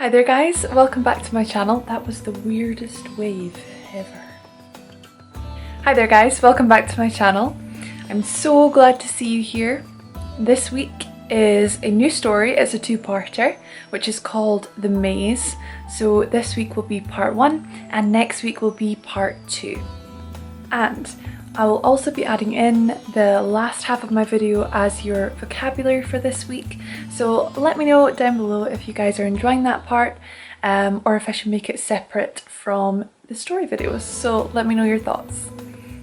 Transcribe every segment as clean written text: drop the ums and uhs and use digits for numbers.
Hi there guys, welcome back to my channel. That was the weirdest wave ever. Hi there guys, welcome back to my channel. I'm so glad to see you here. This week is a new story. It's a two-parter, which is called The Maze. So this week will be part 1 and next week will be part 2. And I will also be adding in the last half of my video as your vocabulary for this week. So let me know down below if you guys are enjoying that part or if I should make it separate from the story videos. So let me know your thoughts.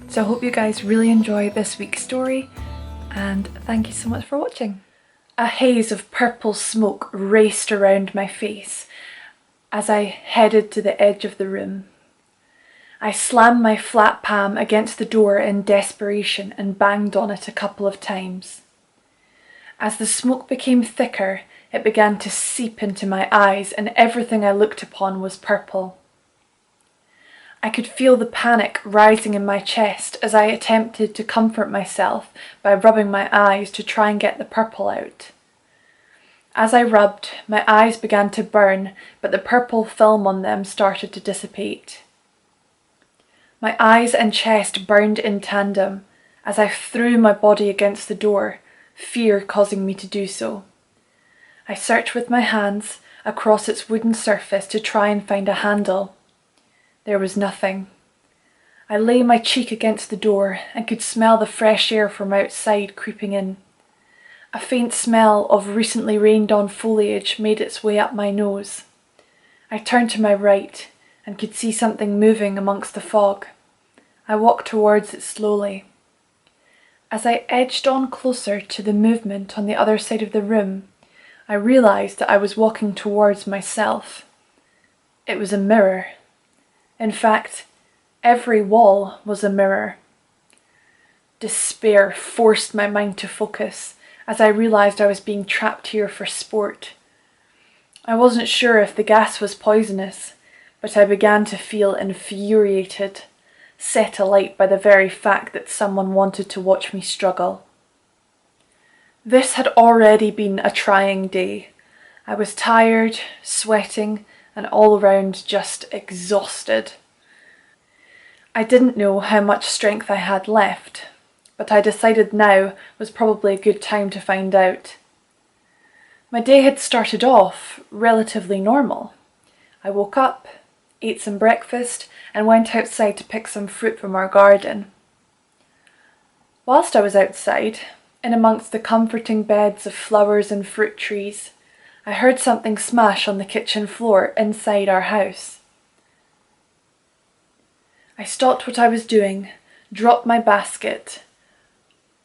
So I hope you guys really enjoy this week's story and thank you so much for watching. A haze of purple smoke raced around my face as I headed to the edge of the room. I slammed my flat palm against the door in desperation and banged on it a couple of times. As the smoke became thicker, it began to seep into my eyes and everything I looked upon was purple. I could feel the panic rising in my chest as I attempted to comfort myself by rubbing my eyes to try and get the purple out. As I rubbed, my eyes began to burn, but the purple film on them started to dissipate. My eyes and chest burned in tandem as I threw my body against the door, fear causing me to do so. I searched with my hands across its wooden surface to try and find a handle. There was nothing. I lay my cheek against the door and could smell the fresh air from outside creeping in. A faint smell of recently rained on foliage made its way up my nose. I turned to my right and could see something moving amongst the fog. I walked towards it slowly. As I edged on closer to the movement on the other side of the room, I realised that I was walking towards myself. It was a mirror. In fact, every wall was a mirror. Despair forced my mind to focus as I realised I was being trapped here for sport. I wasn't sure if the gas was poisonous, but I began to feel infuriated, set alight by the very fact that someone wanted to watch me struggle. This had already been a trying day. I was tired, sweating, and all around just exhausted. I didn't know how much strength I had left, but I decided now was probably a good time to find out. My day had started off relatively normal. I woke up, ate some breakfast, and went outside to pick some fruit from our garden. Whilst I was outside, in amongst the comforting beds of flowers and fruit trees, I heard something smash on the kitchen floor inside our house. I stopped what I was doing, dropped my basket,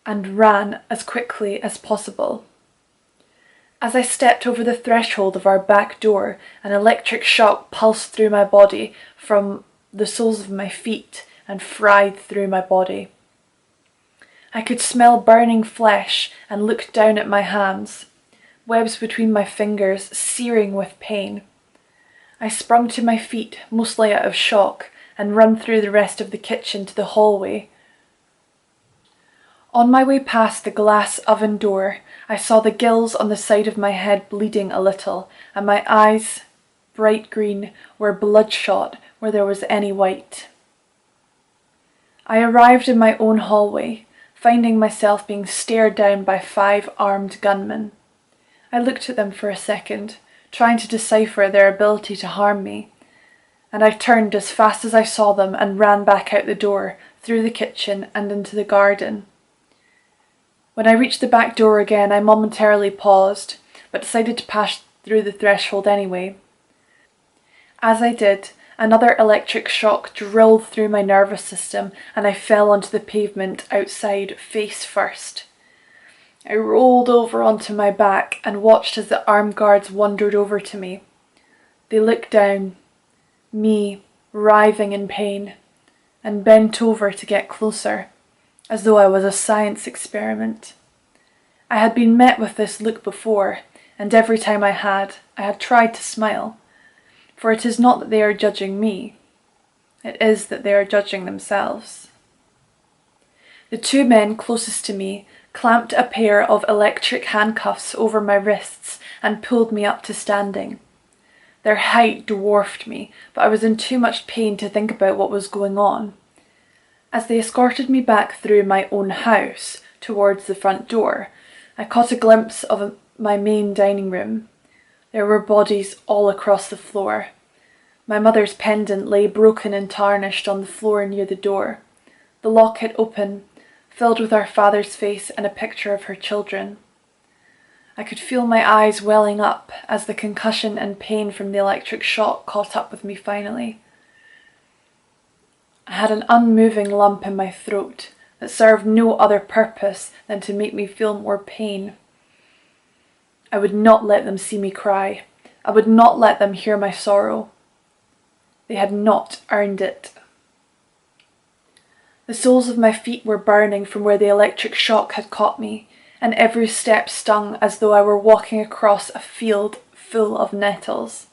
and ran as quickly as possible. As I stepped over the threshold of our back door, an electric shock pulsed through my body from the soles of my feet and fried through my body. I could smell burning flesh and looked down at my hands, webs between my fingers searing with pain. I sprung to my feet, mostly out of shock, and ran through the rest of the kitchen to the hallway. On my way past the glass oven door, I saw the gills on the side of my head bleeding a little, and my eyes, bright green, were bloodshot where there was any white. I arrived in my own hallway, finding myself being stared down by 5 armed gunmen. I looked at them for a second, trying to decipher their ability to harm me, and I turned as fast as I saw them and ran back out the door, through the kitchen and into the garden. When I reached the back door again, I momentarily paused, but decided to pass through the threshold anyway. As I did, another electric shock drilled through my nervous system and I fell onto the pavement outside face first. I rolled over onto my back and watched as the armed guards wandered over to me. They looked down, me writhing in pain, and bent over to get closer, as though I was a science experiment. I had been met with this look before, and every time I had tried to smile. For it is not that they are judging me, it is that they are judging themselves. The 2 men closest to me clamped a pair of electric handcuffs over my wrists and pulled me up to standing. Their height dwarfed me, but I was in too much pain to think about what was going on. As they escorted me back through my own house towards the front door, I caught a glimpse of my main dining room. There were bodies all across the floor. My mother's pendant lay broken and tarnished on the floor near the door, the locket open, filled with our father's face and a picture of her children. I could feel my eyes welling up as the concussion and pain from the electric shock caught up with me finally. I had an unmoving lump in my throat that served no other purpose than to make me feel more pain. I would not let them see me cry. I would not let them hear my sorrow. They had not earned it. The soles of my feet were burning from where the electric shock had caught me, and every step stung as though I were walking across a field full of nettles.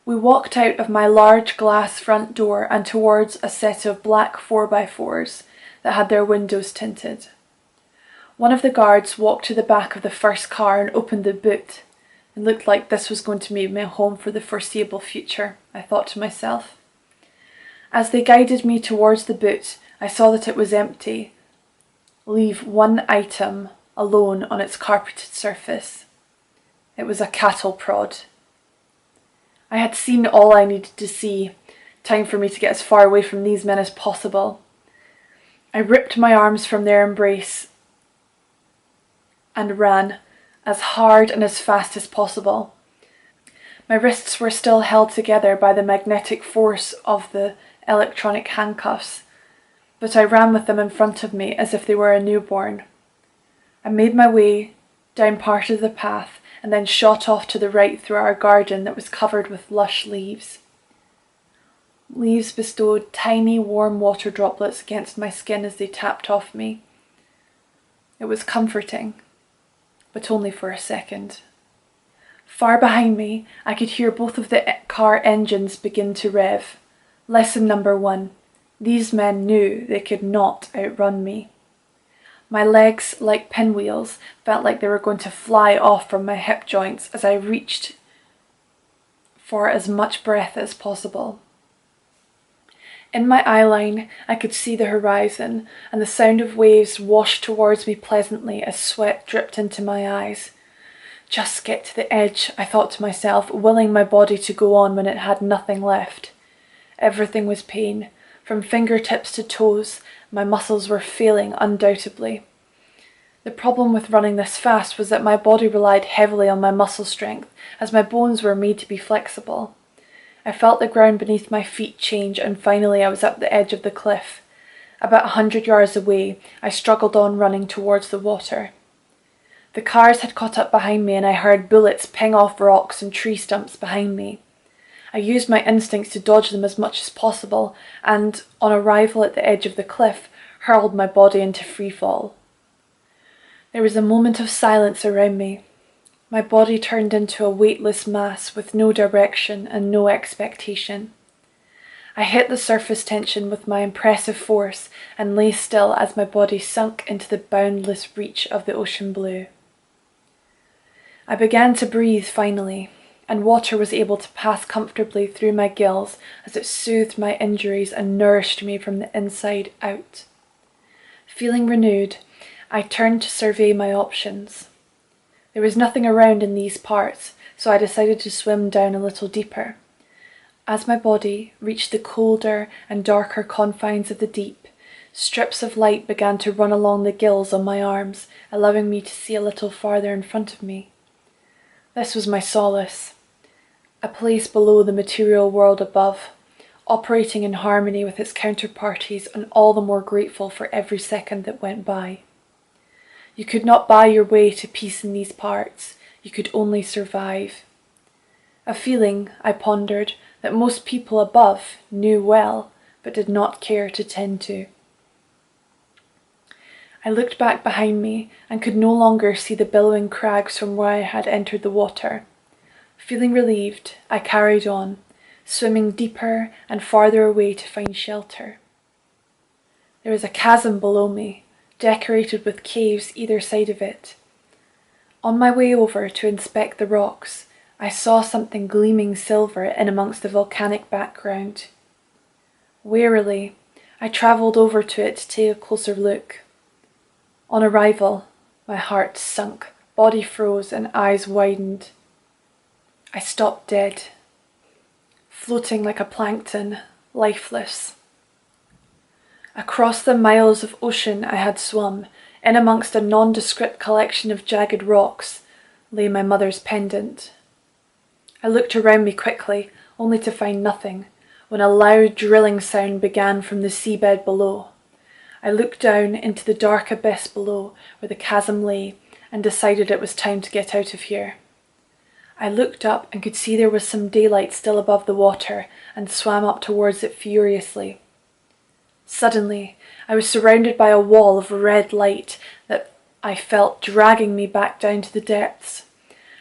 We walked out of my large glass front door and towards a set of black 4x4s that had their windows tinted. One of the guards walked to the back of the first car and opened the boot. It looked like this was going to be my home for the foreseeable future, I thought to myself. As they guided me towards the boot, I saw that it was empty. Leave one item alone on its carpeted surface. It was a cattle prod. I had seen all I needed to see. Time for me to get as far away from these men as possible. I ripped my arms from their embrace and ran as hard and as fast as possible. My wrists were still held together by the magnetic force of the electronic handcuffs, but I ran with them in front of me as if they were a newborn. I made my way down part of the path and then shot off to the right through our garden that was covered with lush leaves. Leaves bestowed tiny warm water droplets against my skin as they tapped off me. It was comforting, but only for a second. Far behind me, I could hear both of the car engines begin to rev. Lesson number 1. These men knew they could not outrun me. My legs, like pinwheels, felt like they were going to fly off from my hip joints as I reached for as much breath as possible. In my eye line, I could see the horizon, and the sound of waves washed towards me pleasantly as sweat dripped into my eyes. Just get to the edge, I thought to myself, willing my body to go on when it had nothing left. Everything was pain. From fingertips to toes, my muscles were failing undoubtedly. The problem with running this fast was that my body relied heavily on my muscle strength, as my bones were made to be flexible. I felt the ground beneath my feet change, and finally I was at the edge of the cliff. About 100 yards away, I struggled on running towards the water. The cars had caught up behind me, and I heard bullets ping off rocks and tree stumps behind me. I used my instincts to dodge them as much as possible, and, on arrival at the edge of the cliff, hurled my body into free fall. There was a moment of silence around me. My body turned into a weightless mass with no direction and no expectation. I hit the surface tension with my impressive force and lay still as my body sunk into the boundless reach of the ocean blue. I began to breathe finally, and water was able to pass comfortably through my gills as it soothed my injuries and nourished me from the inside out. Feeling renewed, I turned to survey my options. There was nothing around in these parts, so I decided to swim down a little deeper. As my body reached the colder and darker confines of the deep, strips of light began to run along the gills on my arms, allowing me to see a little farther in front of me. This was my solace. A place below the material world above, operating in harmony with its counterparties, and all the more grateful for every second that went by. You could not buy your way to peace in these parts, you could only survive. A feeling, I pondered, that most people above knew well, but did not care to tend to. I looked back behind me and could no longer see the billowing crags from where I had entered the water. Feeling relieved, I carried on, swimming deeper and farther away to find shelter. There was a chasm below me, decorated with caves either side of it. On my way over to inspect the rocks, I saw something gleaming silver in amongst the volcanic background. Warily, I travelled over to it to take a closer look. On arrival, my heart sunk, body froze, and eyes widened. I stopped dead, floating like a plankton, lifeless. Across the miles of ocean I had swum, in amongst a nondescript collection of jagged rocks, lay my mother's pendant. I looked around me quickly, only to find nothing, when a loud drilling sound began from the seabed below. I looked down into the dark abyss below where the chasm lay and decided it was time to get out of here. I looked up and could see there was some daylight still above the water and swam up towards it furiously. Suddenly, I was surrounded by a wall of red light that I felt dragging me back down to the depths.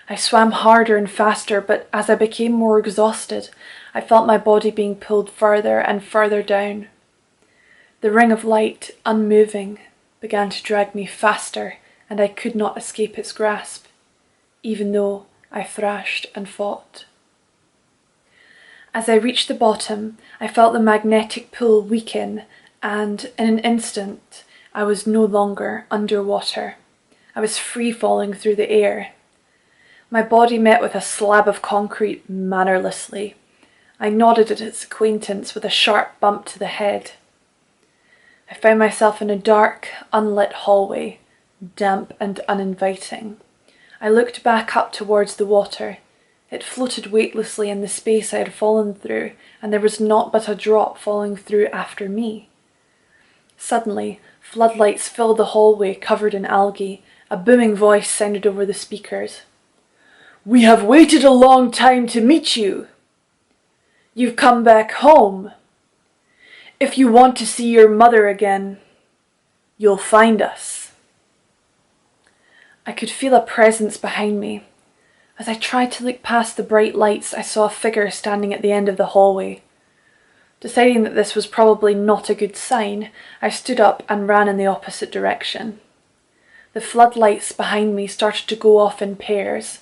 I swam harder and faster, but as I became more exhausted, I felt my body being pulled further and further down. The ring of light, unmoving, began to drag me faster, and I could not escape its grasp, even though I thrashed and fought. As I reached the bottom, I felt the magnetic pull weaken, and in an instant, I was no longer underwater. I was free-falling through the air. My body met with a slab of concrete mannerlessly. I nodded at its acquaintance with a sharp bump to the head. I found myself in a dark, unlit hallway, damp and uninviting. I looked back up towards the water. It floated weightlessly in the space I had fallen through, and there was naught but a drop falling through after me. Suddenly, floodlights filled the hallway covered in algae. A booming voice sounded over the speakers. "We have waited a long time to meet you. You've come back home. If you want to see your mother again, you'll find us." I could feel a presence behind me. As I tried to look past the bright lights, I saw a figure standing at the end of the hallway. Deciding that this was probably not a good sign, I stood up and ran in the opposite direction. The floodlights behind me started to go off in pairs.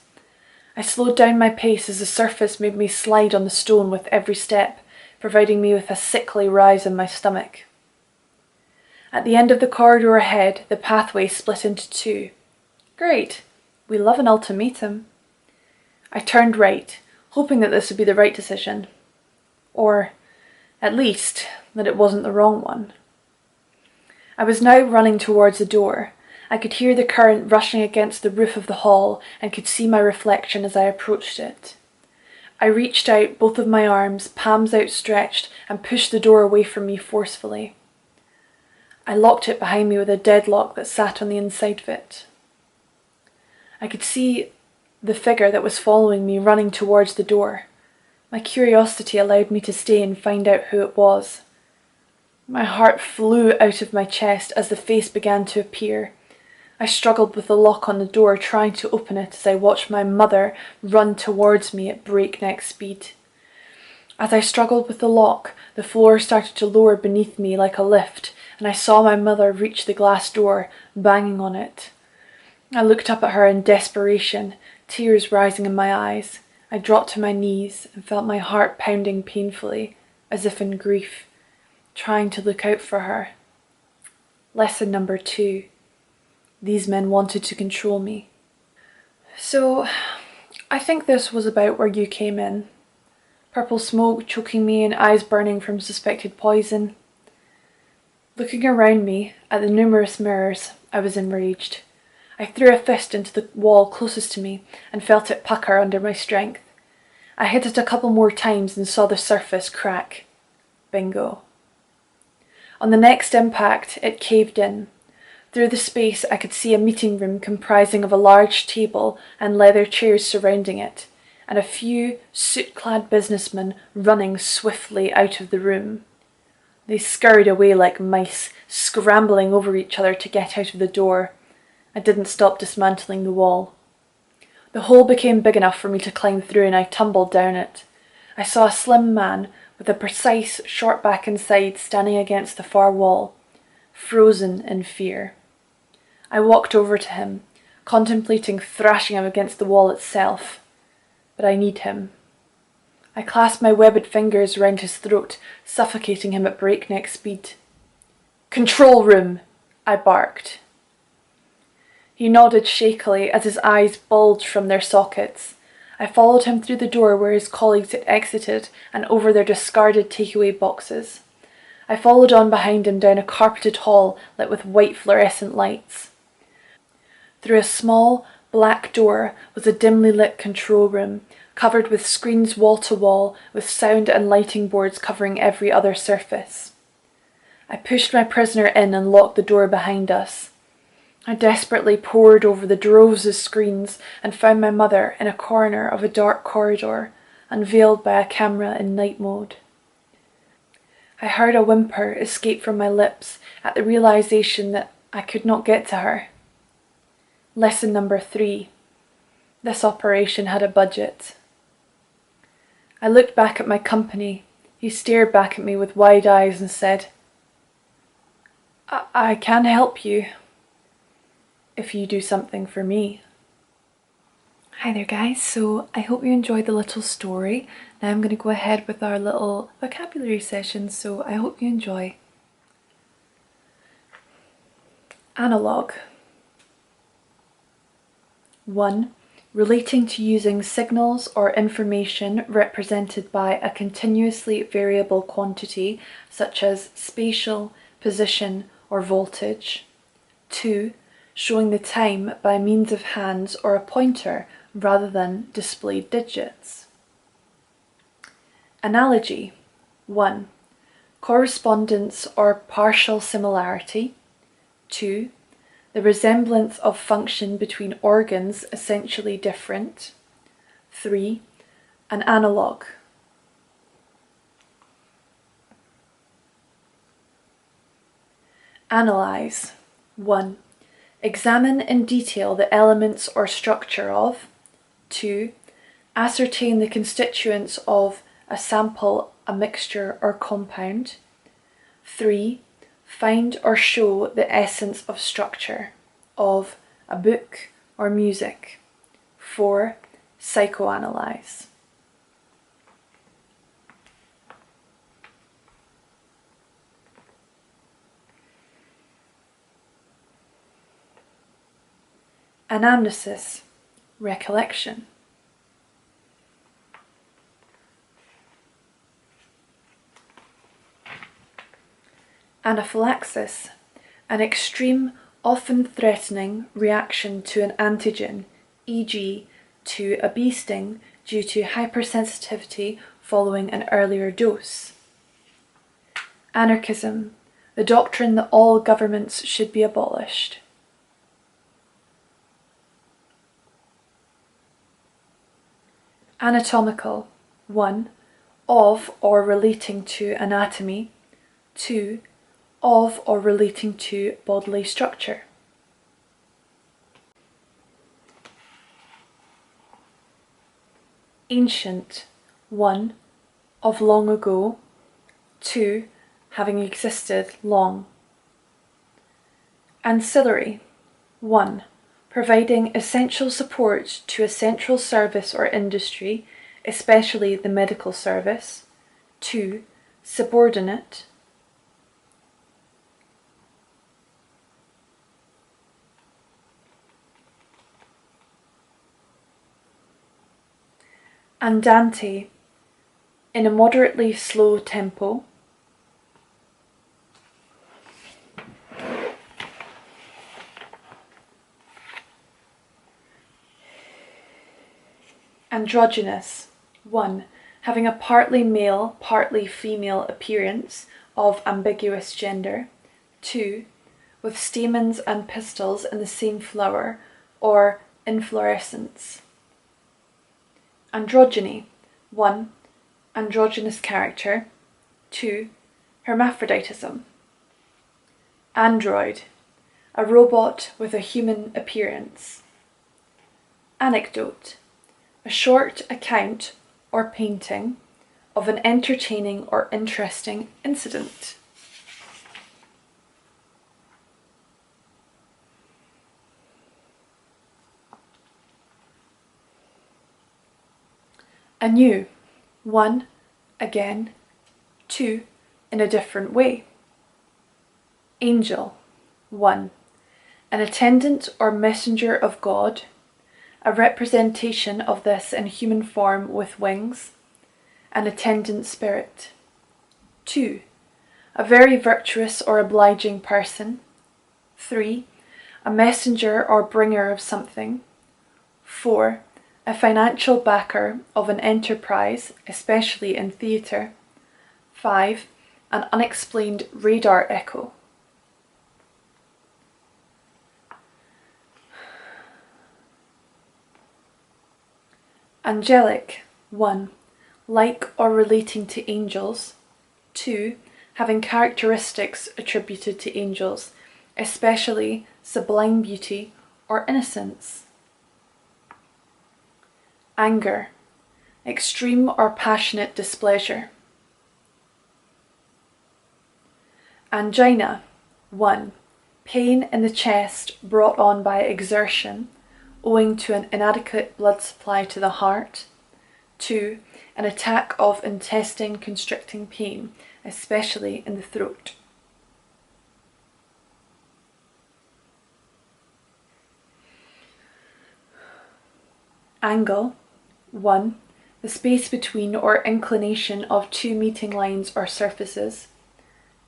I slowed down my pace as the surface made me slide on the stone with every step, providing me with a sickly rise in my stomach. At the end of the corridor ahead, the pathway split into two. Great, we love an ultimatum. I turned right, hoping that this would be the right decision. Or, at least, that it wasn't the wrong one. I was now running towards the door. I could hear the current rushing against the roof of the hall and could see my reflection as I approached it. I reached out both of my arms, palms outstretched, and pushed the door away from me forcefully. I locked it behind me with a deadlock that sat on the inside of it. I could see the figure that was following me running towards the door. My curiosity allowed me to stay and find out who it was. My heart flew out of my chest as the face began to appear. I struggled with the lock on the door, trying to open it as I watched my mother run towards me at breakneck speed. As I struggled with the lock, the floor started to lower beneath me like a lift, and I saw my mother reach the glass door, banging on it. I looked up at her in desperation, tears rising in my eyes. I dropped to my knees and felt my heart pounding painfully, as if in grief, trying to look out for her. Lesson number 2. These men wanted to control me. So, I think this was about where you came in. Purple smoke choking me and eyes burning from suspected poison. Looking around me at the numerous mirrors, I was enraged. I threw a fist into the wall closest to me and felt it pucker under my strength. I hit it a couple more times and saw the surface crack. Bingo. On the next impact, it caved in. Through the space, I could see a meeting room comprising of a large table and leather chairs surrounding it, and a few suit-clad businessmen running swiftly out of the room. They scurried away like mice, scrambling over each other to get out of the door. I didn't stop dismantling the wall. The hole became big enough for me to climb through, and I tumbled down it. I saw a slim man with a precise short back and sides standing against the far wall, frozen in fear. I walked over to him, contemplating thrashing him against the wall itself. but I need him. I clasped my webbed fingers round his throat, suffocating him at breakneck speed. "Control room!" I barked. He nodded shakily as his eyes bulged from their sockets. I followed him through the door where his colleagues had exited and over their discarded takeaway boxes. I followed on behind him down a carpeted hall lit with white fluorescent lights. Through a small, black door was a dimly lit control room, covered with screens wall to wall, with sound and lighting boards covering every other surface. I pushed my prisoner in and locked the door behind us. I desperately pored over the droves of screens and found my mother in a corner of a dark corridor, unveiled by a camera in night mode. I heard a whimper escape from my lips at the realization that I could not get to her. Lesson number 3. This operation had a budget. I looked back at my company. He stared back at me with wide eyes and said, I can help you if you do something for me. Hi there guys, so I hope you enjoyed the little story. Now I'm going to go ahead with our little vocabulary session, so I hope you enjoy. Analogue. 1. Relating to using signals or information represented by a continuously variable quantity such as spatial, position or voltage. 2. Showing the time by means of hands or a pointer rather than displayed digits. Analogy. 1. Correspondence or partial similarity. 2. The resemblance of function between organs essentially different. 3. An analogue. Analyze. 1. Examine in detail the elements or structure of. 2. Ascertain the constituents of a sample, a mixture or compound. 3. Find or show the essence of structure of a book or music. 4. Psychoanalyze. Anamnesis, recollection. Anaphylaxis, an extreme, often threatening reaction to an antigen, e.g. to a bee sting due to hypersensitivity following an earlier dose. Anarchism, the doctrine that all governments should be abolished. Anatomical. 1. Of or relating to anatomy. 2. Of or relating to bodily structure. Ancient. 1. Of long ago. 2. Having existed long. Ancillary. 1. Providing essential support to a central service or industry, especially the medical service. 2. Subordinate. Andante, in a moderately slow tempo. Androgynous. 1. Having a partly male, partly female appearance of ambiguous gender. 2. With stamens and pistils in the same flower, or inflorescence. Androgyny. 1. Androgynous character. 2. Hermaphroditism. Android. A robot with a human appearance. Anecdote. A short account or painting of an entertaining or interesting incident. Anew, 1, again, 2, in a different way. Angel, 1, an attendant or messenger of God, a representation of this in human form with wings, an attendant spirit. 2, a very virtuous or obliging person. 3, a messenger or bringer of something. 4, a financial backer of an enterprise, especially in theatre. 5, an unexplained radar echo. Angelic, 1, like or relating to angels. 2, having characteristics attributed to angels, especially sublime beauty or innocence. Anger, extreme or passionate displeasure. Angina, 1, pain in the chest brought on by exertion, owing to an inadequate blood supply to the heart. 2, an attack of intestine constricting pain, especially in the throat. Angle, 1, the space between or inclination of two meeting lines or surfaces.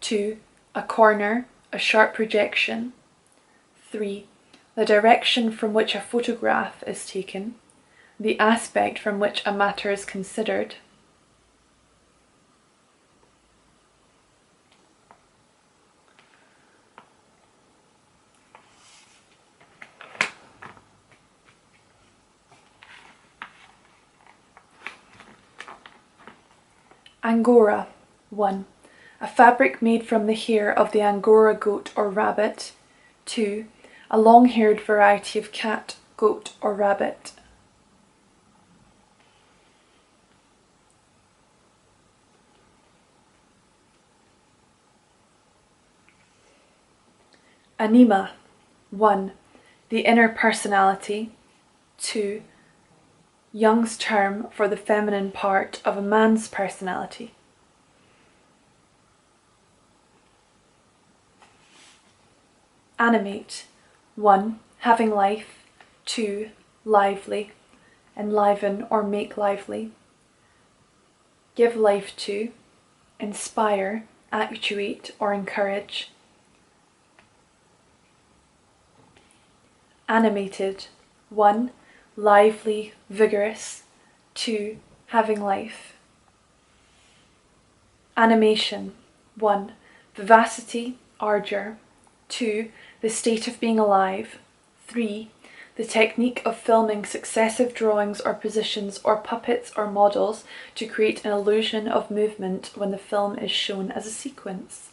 2, a corner, a sharp projection. 3, the direction from which a photograph is taken, the aspect from which a matter is considered. Angora, 1, a fabric made from the hair of the Angora goat or rabbit. 2, a long-haired variety of cat, goat or rabbit. Anima, 1, the inner personality. 2, Jung's term for the feminine part of a man's personality. Animate, 1, having life. 2, lively, enliven or make lively. Give life to, inspire, actuate or encourage. Animated, 1, lively, vigorous. 2, having life. Animation, 1, vivacity, ardour. 2, the state of being alive. 3, the technique of filming successive drawings or positions or puppets or models to create an illusion of movement when the film is shown as a sequence.